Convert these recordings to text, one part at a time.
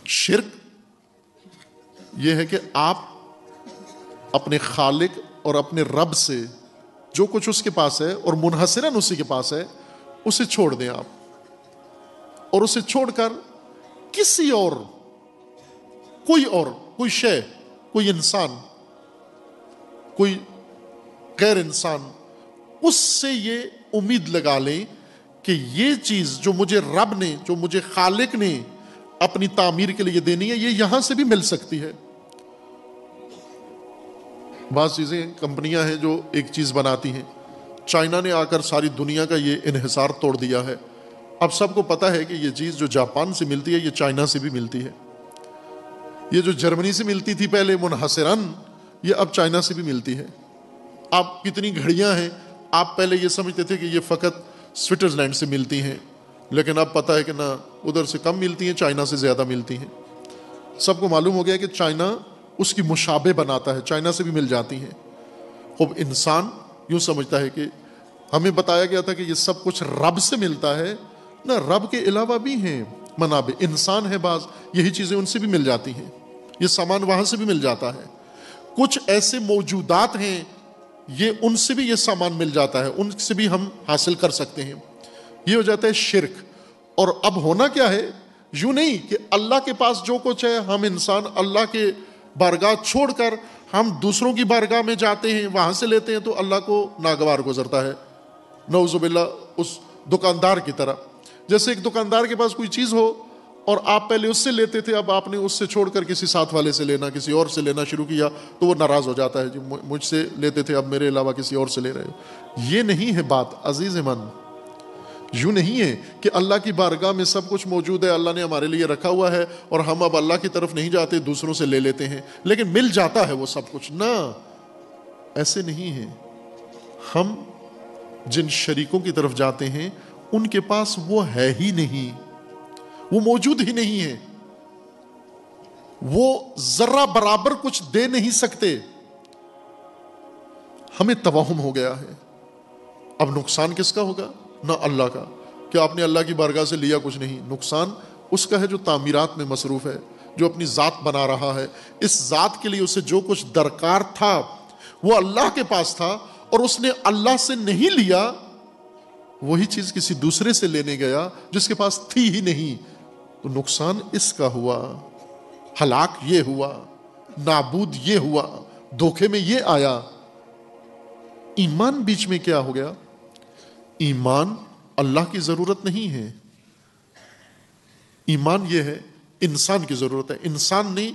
شرک یہ ہے کہ آپ اپنے خالق اور اپنے رب سے جو کچھ اس کے پاس ہے اور منحصراً اسی کے پاس ہے اسے چھوڑ دیں آپ، اور اسے چھوڑ کر کسی اور کوئی شے، کوئی انسان، کوئی غیر انسان، اس سے یہ امید لگا لیں کہ یہ چیز جو مجھے رب نے، جو مجھے خالق نے اپنی تعمیر کے لیے دینی ہے، یہ یہاں سے بھی مل سکتی ہے۔ بعض چیزیں کمپنیاں ہیں جو ایک چیز بناتی ہیں، چائنا نے آ کر ساری دنیا کا یہ انحصار توڑ دیا ہے۔ اب سب کو پتہ ہے کہ یہ چیز جو جاپان سے ملتی ہے یہ چائنا سے بھی ملتی ہے، یہ جو جرمنی سے ملتی تھی پہلے منحصراً، یہ اب چائنا سے بھی ملتی ہے۔ اب کتنی گھڑیاں ہیں، آپ پہلے یہ سمجھتے تھے کہ یہ فقط سوئٹزرلینڈ سے ملتی ہیں، لیکن اب پتہ ہے کہ نہ، ادھر سے کم ملتی ہیں، چائنا سے زیادہ ملتی ہیں۔ سب کو معلوم ہو گیا کہ چائنا اس کی مشابہ بناتا ہے، چائنا سے بھی مل جاتی ہیں۔ اب انسان یوں سمجھتا ہے کہ ہمیں بتایا گیا تھا کہ یہ سب کچھ رب سے ملتا ہے، نہ، رب کے علاوہ بھی ہیں منابع، انسان ہے بعض، یہی چیزیں ان سے بھی مل جاتی ہیں، یہ سامان وہاں سے بھی مل جاتا ہے۔ کچھ ایسے موجودات ہیں، یہ ان سے بھی یہ سامان مل جاتا ہے، ان سے بھی ہم حاصل کر سکتے ہیں۔ یہ ہو جاتا ہے شرک۔ اور اب ہونا کیا ہے، یوں نہیں کہ اللہ کے پاس جو کچھ ہے، ہم انسان اللہ کے بارگاہ چھوڑ کر ہم دوسروں کی بارگاہ میں جاتے ہیں، وہاں سے لیتے ہیں، تو اللہ کو ناگوار گزرتا ہے، نعوذ باللہ، اس دکاندار کی طرح۔ جیسے ایک دکاندار کے پاس کوئی چیز ہو اور آپ پہلے اس سے لیتے تھے، اب آپ نے اس سے چھوڑ کر کسی ساتھ والے سے لینا، کسی اور سے لینا شروع کیا، تو وہ ناراض ہو جاتا ہے، جی مجھ سے لیتے تھے، اب میرے علاوہ کسی اور سے لے رہے ہو۔ یہ نہیں ہے بات عزیز من، یوں نہیں ہے کہ اللہ کی بارگاہ میں سب کچھ موجود ہے، اللہ نے ہمارے لیے رکھا ہوا ہے اور ہم اب اللہ کی طرف نہیں جاتے، دوسروں سے لے لیتے ہیں، لیکن مل جاتا ہے وہ سب کچھ۔ نہ، ایسے نہیں ہے۔ ہم جن شریکوں کی طرف جاتے ہیں ان کے پاس وہ ہے ہی نہیں، وہ موجود ہی نہیں ہے، وہ ذرہ برابر کچھ دے نہیں سکتے۔ ہمیں توہم ہو گیا ہے۔ اب نقصان کس کا ہوگا؟ نہ اللہ کا، کہ آپ نے اللہ کی بارگاہ سے لیا کچھ نہیں، نقصان اس کا ہے جو تعمیرات میں مصروف ہے، جو اپنی ذات بنا رہا ہے۔ اس ذات کے لیے اسے جو کچھ درکار تھا وہ اللہ کے پاس تھا، اور اس نے اللہ سے نہیں لیا، وہی چیز کسی دوسرے سے لینے گیا جس کے پاس تھی ہی نہیں، تو نقصان اس کا ہوا، ہلاک یہ ہوا، نابود یہ ہوا، دھوکے میں یہ آیا۔ ایمان بیچ میں کیا ہو گیا؟ ایمان اللہ کی ضرورت نہیں ہے، ایمان یہ ہے انسان کی ضرورت ہے۔ انسان نے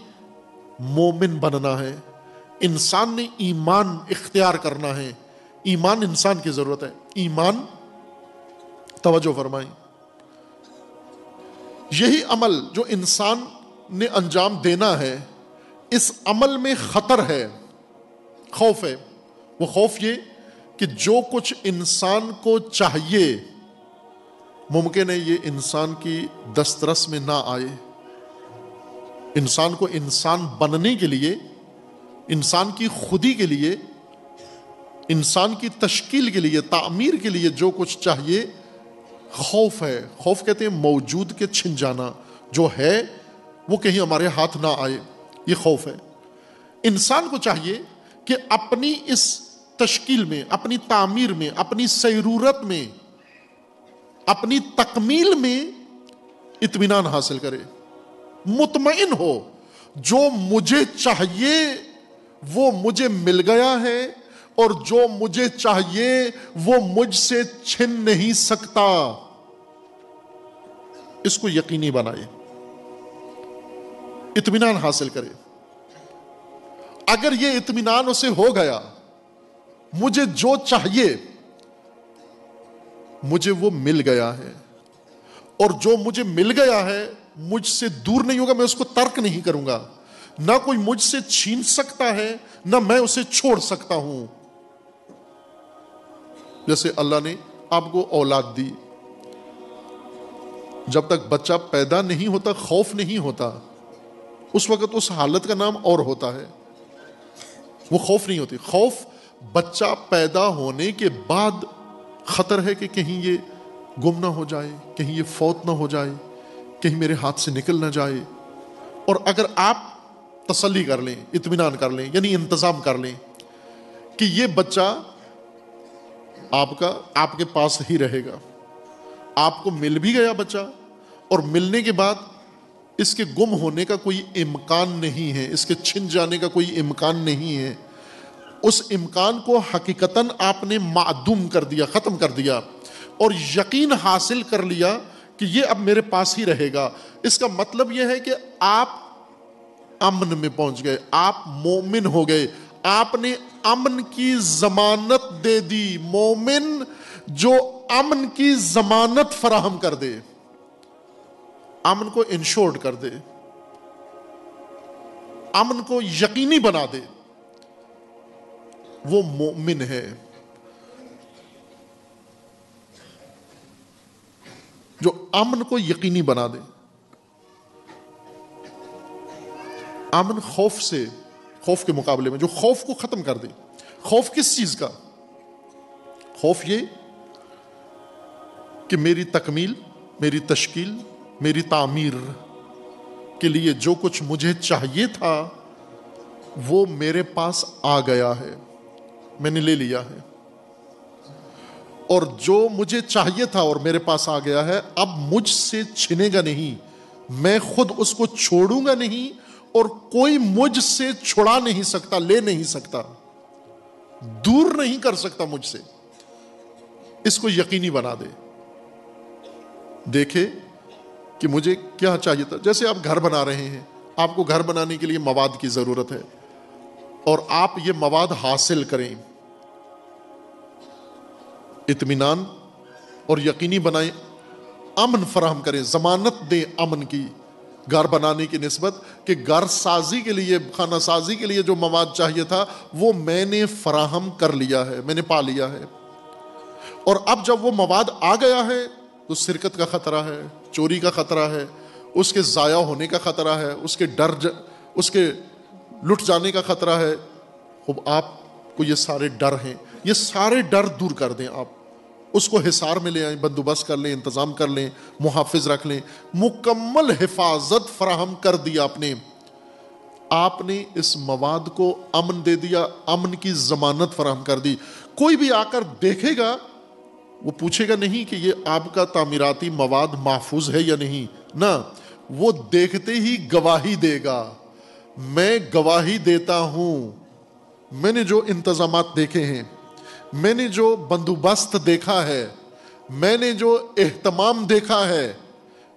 مومن بننا ہے، انسان نے ایمان اختیار کرنا ہے، ایمان انسان کی ضرورت ہے۔ ایمان، توجہ فرمائیں، یہی عمل جو انسان نے انجام دینا ہے، اس عمل میں خطر ہے، خوف ہے۔ وہ خوف یہ کہ جو کچھ انسان کو چاہیے، ممکن ہے یہ انسان کی دسترس میں نہ آئے۔ انسان کو انسان بننے کے لیے، انسان کی خودی کے لیے، انسان کی تشکیل کے لیے، تعمیر کے لیے جو کچھ چاہیے، خوف ہے۔ خوف کہتے ہیں موجود کے چھن جانا، جو ہے وہ کہیں ہمارے ہاتھ نہ آئے، یہ خوف ہے۔ انسان کو چاہیے کہ اپنی اس تشکیل میں، اپنی تعمیر میں، اپنی سیرورت میں، اپنی تکمیل میں اطمینان حاصل کرے، مطمئن ہو، جو مجھے چاہیے وہ مجھے مل گیا ہے، اور جو مجھے چاہیے وہ مجھ سے چھن نہیں سکتا۔ اس کو یقینی بنائے، اطمینان حاصل کرے۔ اگر یہ اطمینان اسے ہو گیا، مجھے جو چاہیے مجھے وہ مل گیا ہے، اور جو مجھے مل گیا ہے مجھ سے دور نہیں ہوگا، میں اس کو ترک نہیں کروں گا، نہ کوئی مجھ سے چھین سکتا ہے، نہ میں اسے چھوڑ سکتا ہوں۔ جیسے اللہ نے آپ کو اولاد دی، جب تک بچہ پیدا نہیں ہوتا خوف نہیں ہوتا، اس وقت اس حالت کا نام اور ہوتا ہے، وہ خوف نہیں ہوتی۔ خوف بچہ پیدا ہونے کے بعد خطر ہے کہ کہیں یہ گم نہ ہو جائے، کہیں یہ فوت نہ ہو جائے، کہیں میرے ہاتھ سے نکل نہ جائے، اور اگر آپ تسلی کر لیں، اطمینان کر لیں، یعنی انتظام کر لیں کہ یہ بچہ آپ کے پاس ہی رہے گا، آپ کو مل بھی گیا بچہ، اور ملنے کے بعد اس کے گم ہونے کا کوئی امکان نہیں ہے، اس کے چھن جانے کا کوئی امکان نہیں ہے، اس امکان کو حقیقتاً آپ نے معدوم کر دیا، ختم کر دیا، اور یقین حاصل کر لیا کہ یہ اب میرے پاس ہی رہے گا۔ اس کا مطلب یہ ہے کہ آپ امن میں پہنچ گئے، آپ مومن ہو گئے، آپ نے امن کی ضمانت دے دی۔ مومن جو امن کی ضمانت فراہم کر دے، امن کو انشورڈ کر دے، امن کو یقینی بنا دے، وہ مومن ہے۔ جو امن کو یقینی بنا دے، امن خوف کے مقابلے میں جو خوف کو ختم کر دے۔ خوف کس چیز کا؟ خوف یہ کہ میری تکمیل، میری تشکیل، میری تعمیر کے لیے جو کچھ مجھے چاہیے تھا وہ میرے پاس آ گیا ہے، میں نے لے لیا ہے، اور جو مجھے چاہیے تھا اور میرے پاس آ گیا ہے اب مجھ سے چھنے گا نہیں، میں خود اس کو چھوڑوں گا نہیں، اور کوئی مجھ سے چھڑا نہیں سکتا، لے نہیں سکتا، دور نہیں کر سکتا مجھ سے۔ اس کو یقینی بنا دے، دیکھے کہ مجھے کیا چاہیے تھا۔ جیسے آپ گھر بنا رہے ہیں، آپ کو گھر بنانے کے لیے مواد کی ضرورت ہے، اور آپ یہ مواد حاصل کریں، اطمینان اور یقینی بنائیں، امن فراہم کریں، ضمانت دیں امن کی گھر بنانے کی نسبت، کہ گھر سازی کے لیے، خانہ سازی کے لیے جو مواد چاہیے تھا وہ میں نے فراہم کر لیا ہے، میں نے پا لیا ہے۔ اور اب جب وہ مواد آ گیا ہے تو سرقت کا خطرہ ہے، چوری کا خطرہ ہے، اس کے ضائع ہونے کا خطرہ ہے، اس کے لٹ جانے کا خطرہ ہے۔ اب آپ کو یہ سارے ڈر ہیں، یہ سارے ڈر دور کر دیں، آپ اس کو حصار میں لے آئیں، بندوبست کر لیں، انتظام کر لیں، محافظ رکھ لیں، مکمل حفاظت فراہم کر دی آپ نے اس مواد کو امن دے دیا، امن کی ضمانت فراہم کر دی۔ کوئی بھی آ کر دیکھے گا وہ پوچھے گا نہیں کہ یہ آپ کا تعمیراتی مواد محفوظ ہے یا نہیں، نہ، وہ دیکھتے ہی گواہی دے گا، میں گواہی دیتا ہوں، میں نے جو انتظامات دیکھے ہیں، میں نے جو بندوبست دیکھا ہے، میں نے جو اہتمام دیکھا ہے،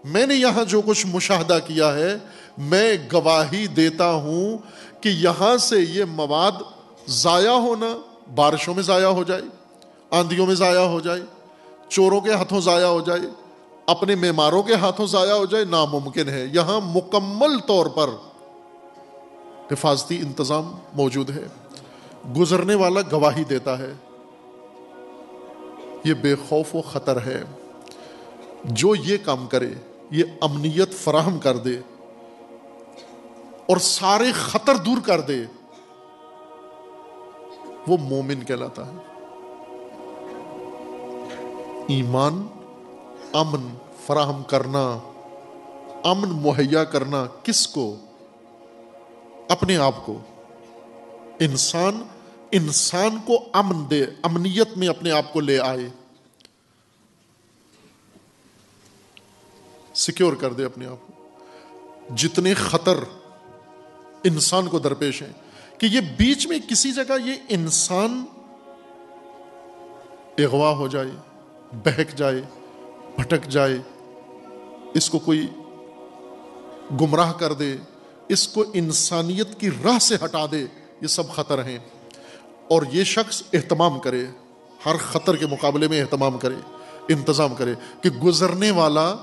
میں نے یہاں جو کچھ مشاہدہ کیا ہے، میں گواہی دیتا ہوں کہ یہاں سے یہ مواد ضائع ہونا، بارشوں میں ضائع ہو جائے، آندھیوں میں ضائع ہو جائے، چوروں کے ہاتھوں ضائع ہو جائے، اپنے معماروں کے ہاتھوں ضائع ہو جائے، ناممکن ہے۔ یہاں مکمل طور پر حفاظتی انتظام موجود ہے، گزرنے والا گواہی دیتا ہے، یہ بے خوف و خطر ہے۔ جو یہ کام کرے، یہ امنیت فراہم کر دے اور سارے خطر دور کر دے، وہ مومن کہلاتا ہے۔ ایمان، امن فراہم کرنا، امن مہیا کرنا، کس کو؟ اپنے آپ کو۔ انسان کو امن دے، امنیت میں اپنے آپ کو لے آئے، سیکیور کر دے اپنے آپ کو۔ جتنے خطر انسان کو درپیش ہیں کہ یہ بیچ میں کسی جگہ یہ انسان اغوا ہو جائے، بہک جائے، بھٹک جائے، اس کو کوئی گمراہ کر دے، اس کو انسانیت کی راہ سے ہٹا دے، یہ سب خطر ہیں۔ اور یہ شخص اہتمام کرے، ہر خطر کے مقابلے میں اہتمام کرے، انتظام کرے، کہ گزرنے والا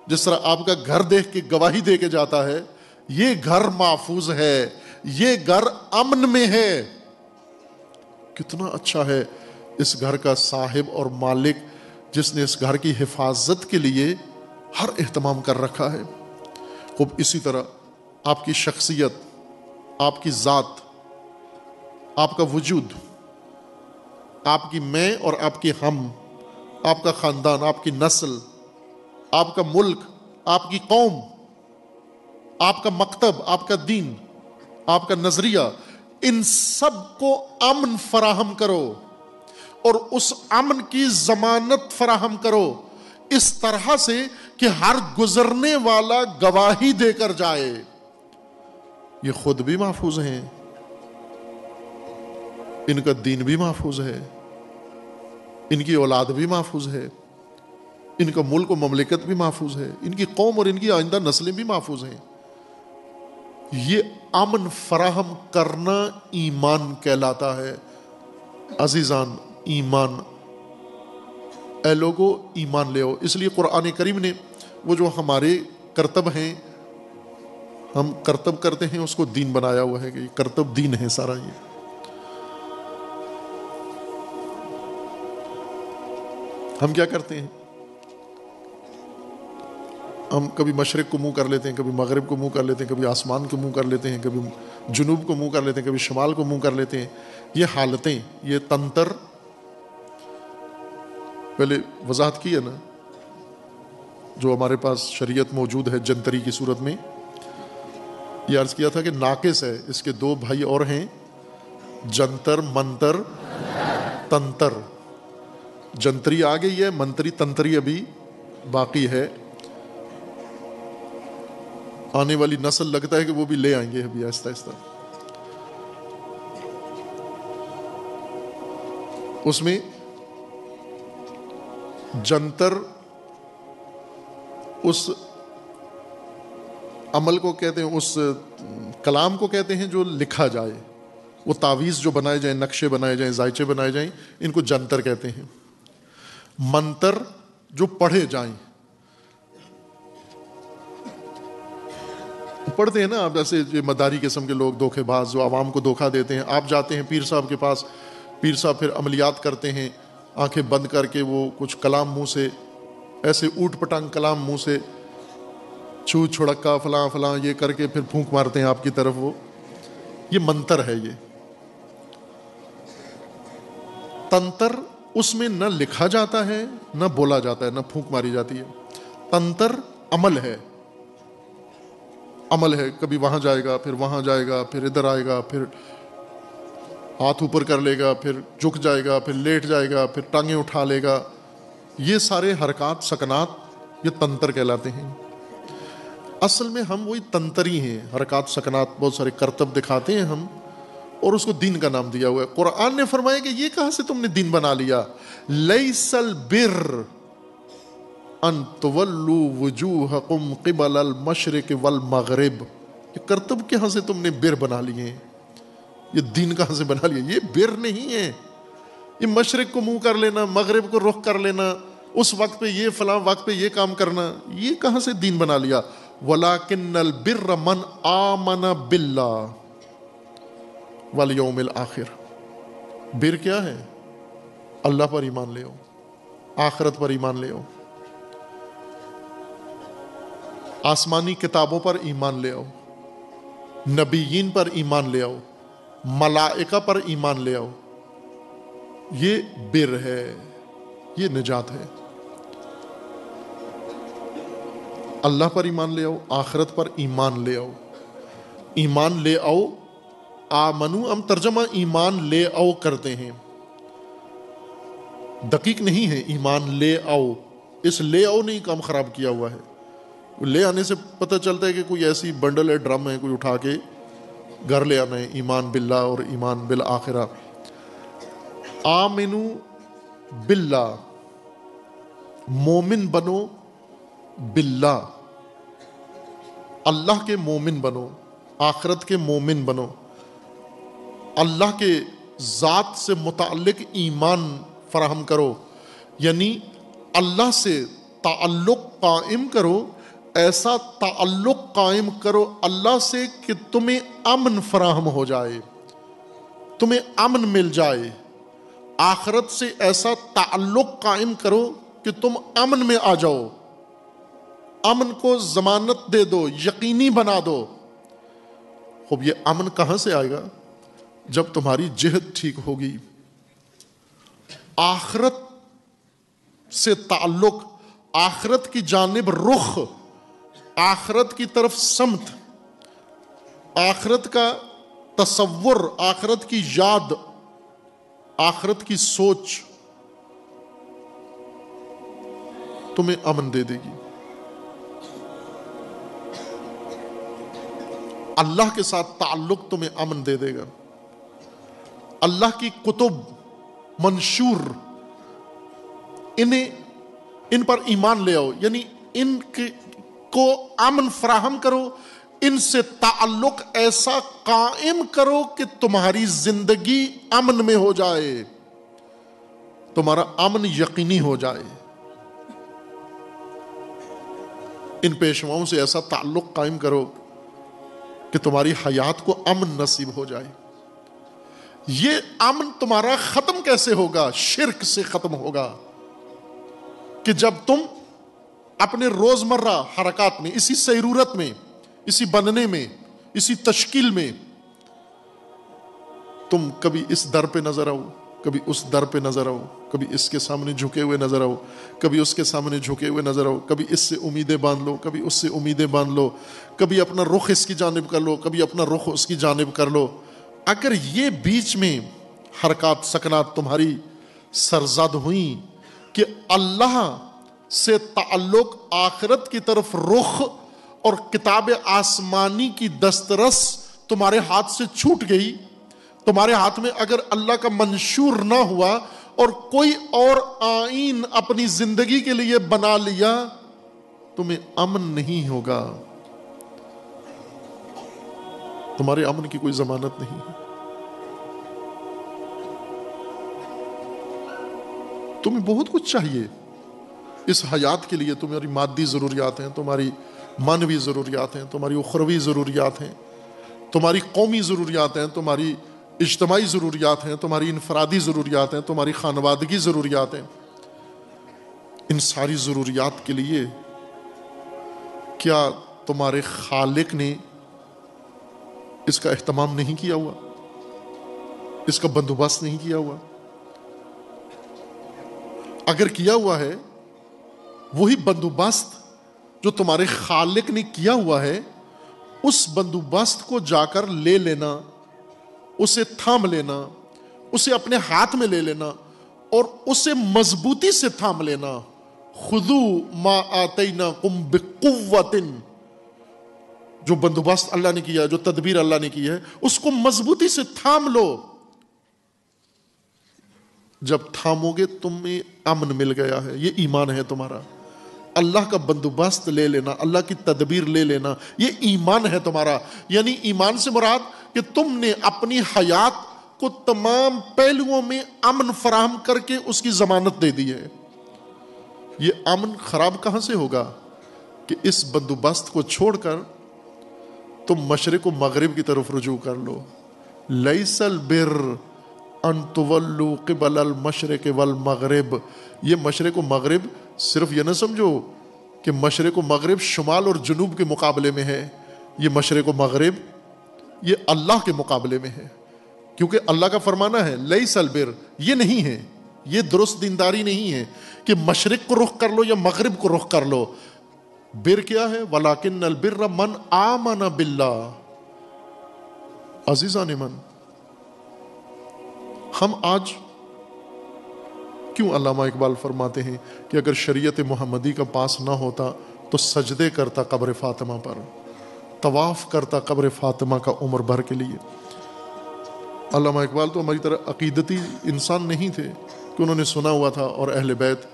جس طرح آپ کا گھر دیکھ کے گواہی دے کے جاتا ہے، یہ گھر محفوظ ہے، یہ گھر امن میں ہے۔ کتنا اچھا ہے اس گھر کا صاحب اور مالک جس نے اس گھر کی حفاظت کے لیے ہر اہتمام کر رکھا ہے۔ خوب اسی طرح آپ کی شخصیت، آپ کی ذات، آپ کا وجود، آپ کی میں اور آپ کی ہم، آپ کا خاندان، آپ کی نسل، آپ کا ملک، آپ کی قوم، آپ کا مکتب، آپ کا دین، آپ کا نظریہ، ان سب کو امن فراہم کرو اور اس امن کی ضمانت فراہم کرو اس طرح سے کہ ہر گزرنے والا گواہی دے کر جائے یہ خود بھی محفوظ ہیں، ان کا دین بھی محفوظ ہے، ان کی اولاد بھی محفوظ ہے، ان کا ملک و مملکت بھی محفوظ ہے، ان کی قوم اور ان کی آئندہ نسلیں بھی محفوظ ہیں۔ یہ امن فراہم کرنا ایمان کہلاتا ہے۔ عزیزان، ایمان، اے لوگو ایمان لے آؤ۔ اس لیے قرآن کریم نے وہ جو ہمارے کرتب ہیں، ہم کرتب کرتے ہیں، اس کو دین بنایا ہوا ہے کہ یہ کرتب دین ہے سارا۔ یہ ہم کیا کرتے ہیں؟ ہم کبھی مشرق کو منہ کر لیتے ہیں، کبھی مغرب کو منہ کر لیتے ہیں، کبھی آسمان کو منہ کر لیتے ہیں، کبھی جنوب کو منہ کر لیتے ہیں، کبھی شمال کو منہ کر لیتے ہیں۔ یہ حالتیں، یہ تنتر، پہلے وضاحت کی ہے نا، جو ہمارے پاس شریعت موجود ہے جنتری کی صورت میں، یہ عرض کیا تھا کہ ناقص ہے، اس کے دو بھائی اور ہیں، جنتر منتر تنتر۔ جنتری آ گئی ہے، منتری تنتری ابھی باقی ہے، آنے والی نسل لگتا ہے کہ وہ بھی لے آئیں گے ابھی آہستہ آہستہ۔ اس میں جنتر اس عمل کو کہتے ہیں، اس کلام کو کہتے ہیں جو لکھا جائے، وہ تعویذ جو بنائے جائیں، نقشے بنائے جائیں، زائچے بنائے جائیں، ان کو جنتر کہتے ہیں۔ منتر جو پڑھے جائیں، پڑھتے ہیں نا آپ، جیسے یہ مداری قسم کے لوگ دھوکے باز جو عوام کو دھوکہ دیتے ہیں، آپ جاتے ہیں پیر صاحب کے پاس، پیر صاحب پھر عملیات کرتے ہیں، آنکھیں بند کر کے وہ کچھ کلام منہ سے، ایسے اوٹ پٹانگ کلام منہ سے، چھو چھڑکا فلاں فلاں یہ کر کے پھر پھونک مارتے ہیں آپ کی طرف، وہ یہ منتر ہے۔ یہ تنتر، اس میں نہ لکھا جاتا ہے نہ بولا جاتا ہے نہ پھونک ماری جاتی ہے۔ تنتر عمل ہے، عمل ہے، کبھی وہاں جائے گا، پھر وہاں جائے گا، پھر ادھر آئے گا، پھر ہاتھ اوپر کر لے گا، پھر جھک جائے گا، پھر لیٹ جائے گا، پھر ٹانگیں اٹھا لے گا، یہ سارے حرکات سکنات یہ تنتر کہلاتے ہیں۔ اصل میں ہم وہی تنتری ہیں، حرکات سکنات بہت سارے کرتب دکھاتے ہیں ہم، اور اس کو دین کا نام دیا ہوا ہے۔ قرآن نے فرمایا کہ یہ کہاں سے تم نے دین بنا لیا؟ لیس البر ان تولوا وجوہکم قبل المشرق والمغرب، یہ کرتب کہاں سے تم نے بر بنا لیے ہیں؟ یہ دین کہاں سے بنا لیا؟ یہ بر نہیں ہے، یہ مشرق کو منہ کر لینا، مغرب کو رخ کر لینا، اس وقت پہ یہ فلاں وقت پہ یہ کام کرنا، یہ کہاں سے دین بنا لیا؟ وَلَكِنَّ الْبِرَّ مَنْ آمَنَ بِاللَّهِ وَالْيَوْمِ الْآخِرِ۔ بر کیا ہے؟ اللہ پر ایمان لے آؤ، آخرت پر ایمان لے آؤ، آسمانی کتابوں پر ایمان لے آؤ، نبیین پر ایمان لے آؤ، ملائکہ پر ایمان لے آؤ، یہ بر ہے، یہ نجات ہے۔ اللہ پر ایمان لے آؤ، آخرت پر ایمان لے آؤ، ایمان لے آؤ۔ آمنو ہم ترجمہ ایمان لے آؤ کرتے ہیں، دقیق نہیں ہے، ایمان لے آؤ، اس لے آؤ نہیں کام خراب کیا ہوا ہے۔ لے آنے سے پتہ چلتا ہے کہ کوئی ایسی بنڈل ہے، ڈرم ہے، کوئی اٹھا کے گھر لے آنا ہے۔ ایمان باللہ اور ایمان بالآخرہ۔ آمنو باللہ، مومن بنو، باللہ اللہ کے مومن بنو، آخرت کے مومن بنو، اللہ کے ذات سے متعلق ایمان فراہم کرو، یعنی اللہ سے تعلق قائم کرو، ایسا تعلق قائم کرو اللہ سے کہ تمہیں امن فراہم ہو جائے، تمہیں امن مل جائے۔ آخرت سے ایسا تعلق قائم کرو کہ تم امن میں آ جاؤ، امن کو ضمانت دے دو، یقینی بنا دو۔ خوب یہ امن کہاں سے آئے گا؟ جب تمہاری جہت ٹھیک ہوگی، آخرت سے تعلق، آخرت کی جانب رخ، آخرت کی طرف سمت آخرت کا تصور، آخرت کی یاد، آخرت کی سوچ تمہیں امن دے دے گی. اللہ کے ساتھ تعلق تمہیں امن دے دے گا. اللہ کی کتب منشور، ان پر ایمان لے آؤ، یعنی ان کو امن فراہم کرو، ان سے تعلق ایسا قائم کرو کہ تمہاری زندگی امن میں ہو جائے، تمہارا امن یقینی ہو جائے. ان پیشواؤں سے ایسا تعلق قائم کرو کہ تمہاری حیات کو امن نصیب ہو جائے. یہ امن تمہارا ختم کیسے ہوگا؟ شرک سے ختم ہوگا کہ جب تم اپنے روزمرہ حرکات میں، اسی سیرورت میں، اسی بننے میں، اسی تشکیل میں، تم کبھی اس در پہ نظر آؤ، کبھی اس در پہ نظر آؤ، کبھی اس کے سامنے جھکے ہوئے نظر آؤ، کبھی اس کے سامنے جھکے ہوئے نظر آؤ، کبھی اس سے امیدیں باندھ لو، کبھی اس سے امیدیں باندھ لو، کبھی اپنا رخ اس کی جانب کر لو، کبھی اپنا رخ اس کی جانب کر لو. اگر یہ بیچ میں حرکات سکنات تمہاری سرزد ہوئیں کہ اللہ سے تعلق، آخرت کی طرف رخ اور کتاب آسمانی کی دسترس تمہارے ہاتھ سے چھوٹ گئی، تمہارے ہاتھ میں اگر اللہ کا منشور نہ ہوا اور کوئی اور آئین اپنی زندگی کے لیے بنا لیا، تمہیں امن نہیں ہوگا، تمہارے امن کی کوئی ضمانت نہیں ہے. تمہیں بہت کچھ چاہیے اس حیات کے لیے. تمہاری مادی ضروریات ہیں، تمہاری معنوی ضروریات ہیں، تمہاری اخروی ضروریات ہیں، تمہاری قومی ضروریات ہیں، تمہاری اجتماعی ضروریات ہیں، تمہاری انفرادی ضروریات ہیں، تمہاری خانوادگی ضروریات ہیں. ان ساری ضروریات کے لیے کیا تمہارے خالق نے اس کا اہتمام نہیں کیا ہوا؟ اس کا بندوبست نہیں کیا ہوا؟ اگر کیا ہوا ہے، وہی بندوبست جو تمہارے خالق نے کیا ہوا ہے، اس بندوبست کو جا کر لے لینا، اسے تھام لینا، اسے اپنے ہاتھ میں لے لینا اور اسے مضبوطی سے تھام لینا. خُذُوا مَا آتَيْنَاكُمْ بِقُوَّةٍ، جو بندوبست اللہ نے کیا ہے، جو تدبیر اللہ نے کی ہے، اس کو مضبوطی سے تھام لو. جب تھامو گے تمہیں امن مل گیا ہے. یہ ایمان ہے تمہارا. اللہ کا بندوبست لے لینا، اللہ کی تدبیر لے لینا، یہ ایمان ہے تمہارا. یعنی ایمان سے مراد کہ تم نے اپنی حیات کو تمام پہلوؤں میں امن فراہم کر کے اس کی ضمانت دے دی ہے. یہ امن خراب کہاں سے ہوگا؟ کہ اس بندوبست کو چھوڑ کر تم مشرق و مغرب کی طرف رجوع کر لو. لیس البر ان تولوا قبل المشرق والمغرب. یہ مشرق و مغرب صرف یہ نہ سمجھو کہ مشرق و مغرب شمال اور جنوب کے مقابلے میں ہے. یہ مشرق و مغرب یہ اللہ کے مقابلے میں ہے، کیونکہ اللہ کا فرمانا ہے لیس البر، یہ نہیں ہے، یہ درست دینداری نہیں ہے کہ مشرق کو رخ کر لو یا مغرب کو رخ کر لو. بر کیا ہے؟ وَلَكِنَّ الْبِرَّ مَنْ آمَنَ بِاللَّهِ. عزیزان من، ہم آج کیوں علامہ اقبال فرماتے ہیں کہ اگر شریعت محمدی کا پاس نہ ہوتا تو سجدے کرتا قبر فاطمہ پر، طواف کرتا قبر فاطمہ کا عمر بھر کے لیے. علامہ اقبال تو ہماری طرح عقیدتی انسان نہیں تھے کہ انہوں نے سنا ہوا تھا اور اہل بیت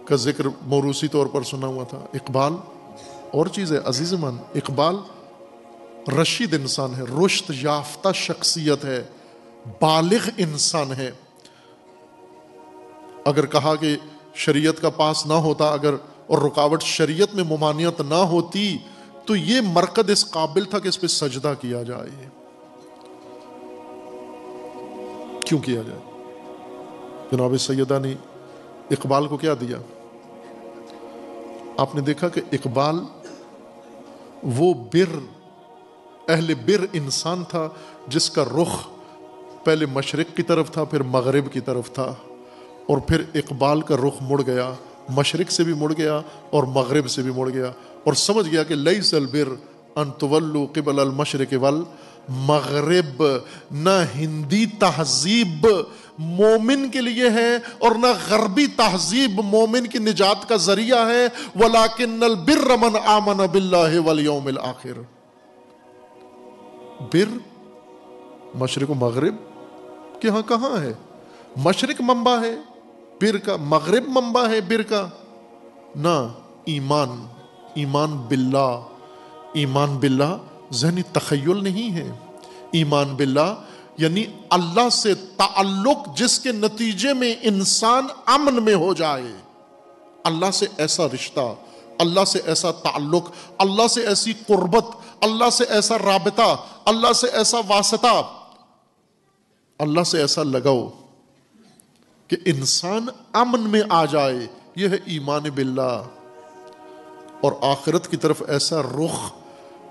کا ذکر موروثی طور پر سنا ہوا تھا. اقبال اور چیز ہے عزیز من. اقبال رشید انسان ہے، رشد یافتہ شخصیت ہے، بالغ انسان ہے. اگر کہا کہ شریعت کا پاس نہ ہوتا، اگر اور رکاوٹ شریعت میں ممانعت نہ ہوتی، تو یہ مرکز اس قابل تھا کہ اس پہ سجدہ کیا جائے. کیوں کیا جائے؟ جناب سیدہ نے اقبال کو کیا دیا؟ آپ نے دیکھا کہ اقبال وہ اہل بر انسان تھا جس کا رخ پہلے مشرق کی طرف تھا، پھر مغرب کی طرف تھا، اور پھر اقبال کا رخ مڑ گیا، مشرق سے بھی مڑ گیا اور مغرب سے بھی مڑ گیا، اور سمجھ گیا کہ لیس البر ان تولوا قبل المشرق والمغرب، نہ ہندی تہذیب مومن کے لیے ہے اور نہ غربی تہذیب مومن کی نجات کا ذریعہ ہے، وَلَكِنَّ الْبِرَّ مَنْ آمَنَ بِاللَّهِ وَالْيَوْمِ الْآخِرِ۔ بر مشرق و مغرب کہ ہاں کہاں ہے؟ مشرق منبع ہے بر کا، مغرب منبع ہے بر کا، نہ ایمان باللہ۔ ایمان باللہ ذہنی تخیل نہیں ہے، ایمان باللہ یعنی اللہ سے تعلق جس کے نتیجے میں انسان امن میں ہو جائے، اللہ سے ایسا رشتہ، اللہ سے ایسا تعلق، اللہ سے ایسی قربت، اللہ سے ایسا رابطہ، اللہ سے ایسا واسطہ، اللہ سے ایسا لگاؤ کہ انسان امن میں آ جائے، یہ ہے ایمان باللہ۔ اور آخرت کی طرف ایسا رخ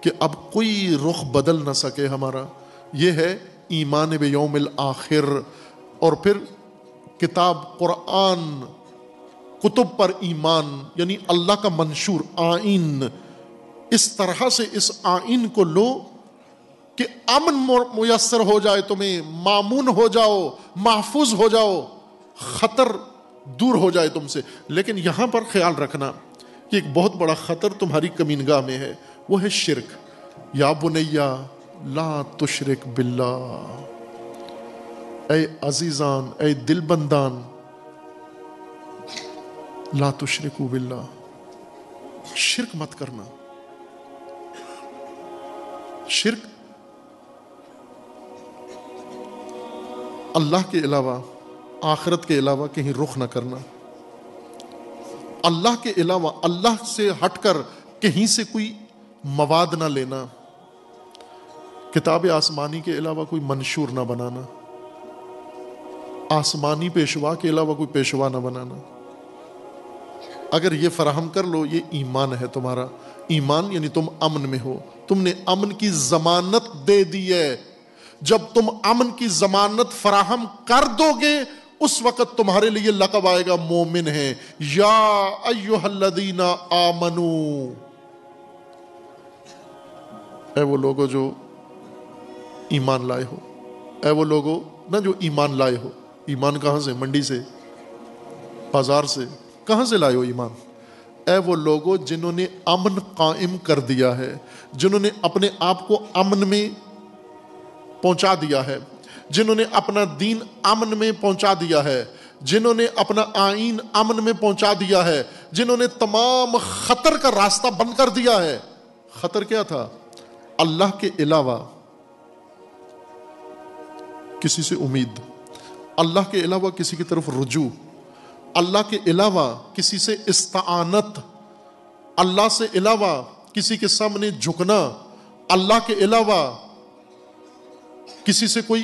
کہ اب کوئی رخ بدل نہ سکے ہمارا، یہ ہے ایمان بیوم الآخر۔ اور پھر کتاب قرآن، کتب پر ایمان، یعنی اللہ کا منشور آئین، اس طرح سے اس آئین کو لو کہ امن میسر ہو جائے، تمہیں مامون ہو جاؤ، محفوظ ہو جاؤ، خطر دور ہو جائے تم سے۔ لیکن یہاں پر خیال رکھنا کہ ایک بہت بڑا خطر تمہاری کمینگاہ میں ہے، وہ ہے شرک۔ یا بنیا لا تشرک باللہ، اے عزیزان، اے دل بندان، لا تشرکو باللہ، شرک مت کرنا۔ شرک اللہ کے علاوہ، آخرت کے علاوہ کہیں رخ نہ کرنا، اللہ کے علاوہ، اللہ سے ہٹ کر کہیں سے کوئی مواد نہ لینا، کتاب آسمانی کے علاوہ کوئی منشور نہ بنانا، آسمانی پیشوا کے علاوہ کوئی پیشوا نہ بنانا۔ اگر یہ فراہم کر لو، یہ ایمان ہے تمہارا۔ ایمان یعنی تم امن میں ہو، تم نے امن کی ضمانت دے دی ہے۔ جب تم امن کی ضمانت فراہم کر دو گے، اس وقت تمہارے لیے لقب آئے گا مومن ہے۔ یا ایھا الذین آمنو، اے وہ لوگو جو ایمان لائے ہو، اے وہ لوگو نہ جو ایمان لائے ہو۔ ایمان کہاں سے؟ منڈی سے، بازار سے، کہاں سے لائے ہو ایمان؟ اے وہ لوگو جنہوں نے امن قائم کر دیا ہے، جنہوں نے اپنے آپ کو امن میں پہنچا دیا ہے، جنہوں نے اپنا دین امن میں پہنچا دیا ہے، جنہوں نے اپنا آئین امن میں پہنچا دیا ہے، جنہوں نے تمام خطر کا راستہ بند کر دیا ہے۔ خطر کیا تھا؟ اللہ کے علاوہ کسی سے امید، اللہ کے علاوہ کسی کی طرف رجوع، اللہ کے علاوہ کسی سے استعانت، اللہ سے علاوہ کسی کے سامنے جھکنا، اللہ کے علاوہ کسی سے کوئی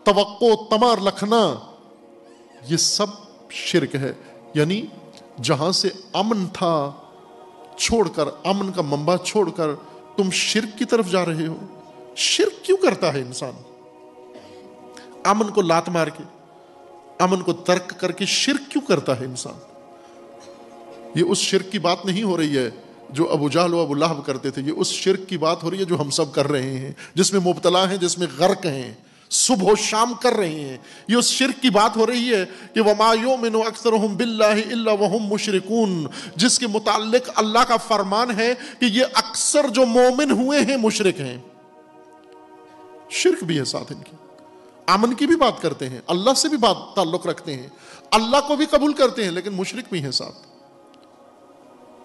توقع تمار رکھنا، یہ سب شرک ہے۔ یعنی جہاں سے امن تھا چھوڑ کر، امن کا منبع چھوڑ کر تم شرک کی طرف جا رہے ہو۔ شرک کیوں کرتا ہے انسان؟ امن کو لات مار کے، امن کو ترک کر کے شرک کیوں کرتا ہے انسان؟ یہ اس شرک کی بات نہیں ہو رہی ہے جو ابو جہل و ابو لہب کرتے تھے، یہ اس شرک کی بات ہو رہی ہے جو ہم سب کر رہے ہیں، جس میں مبتلا ہیں، جس میں غرق ہیں، صبح و شام کر رہے ہیں۔ یہ اس شرک کی بات ہو رہی ہے کہ وَمَا يُؤْمِنُ أَكْثَرُهُمْ بِاللَّهِ إِلَّا وَهُمْ مُشْرِكُونَ، جس کے متعلق اللہ کا فرمان ہے کہ یہ اکثر جو مومن ہوئے ہیں مشرک ہیں۔ شرک بھی ہے ساتھ ان کی، امن کی بھی بات کرتے ہیں، اللہ سے بھی بات تعلق رکھتے ہیں، اللہ کو بھی قبول کرتے ہیں، لیکن مشرک بھی ہیں ساتھ،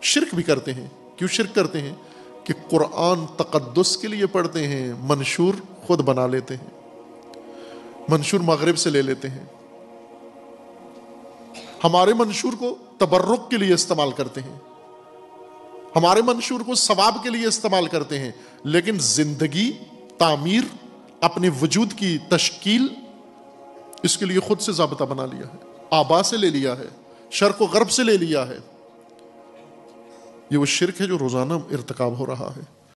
شرک بھی کرتے ہیں۔ کیوں شرک کرتے ہیں؟ کہ قرآن تقدس کے لیے پڑھتے ہیں، منشور خود بنا لیتے ہیں، منشور مغرب سے لے لیتے ہیں، ہمارے منشور کو تبرک کے لیے استعمال کرتے ہیں، ہمارے منشور کو ثواب کے لیے استعمال کرتے ہیں، لیکن زندگی، تعمیر، اپنے وجود کی تشکیل، اس کے لیے خود سے ضابطہ بنا لیا ہے، آبا سے لے لیا ہے، شرق و غرب سے لے لیا ہے۔ یہ وہ شرک ہے جو روزانہ ارتکاب ہو رہا ہے۔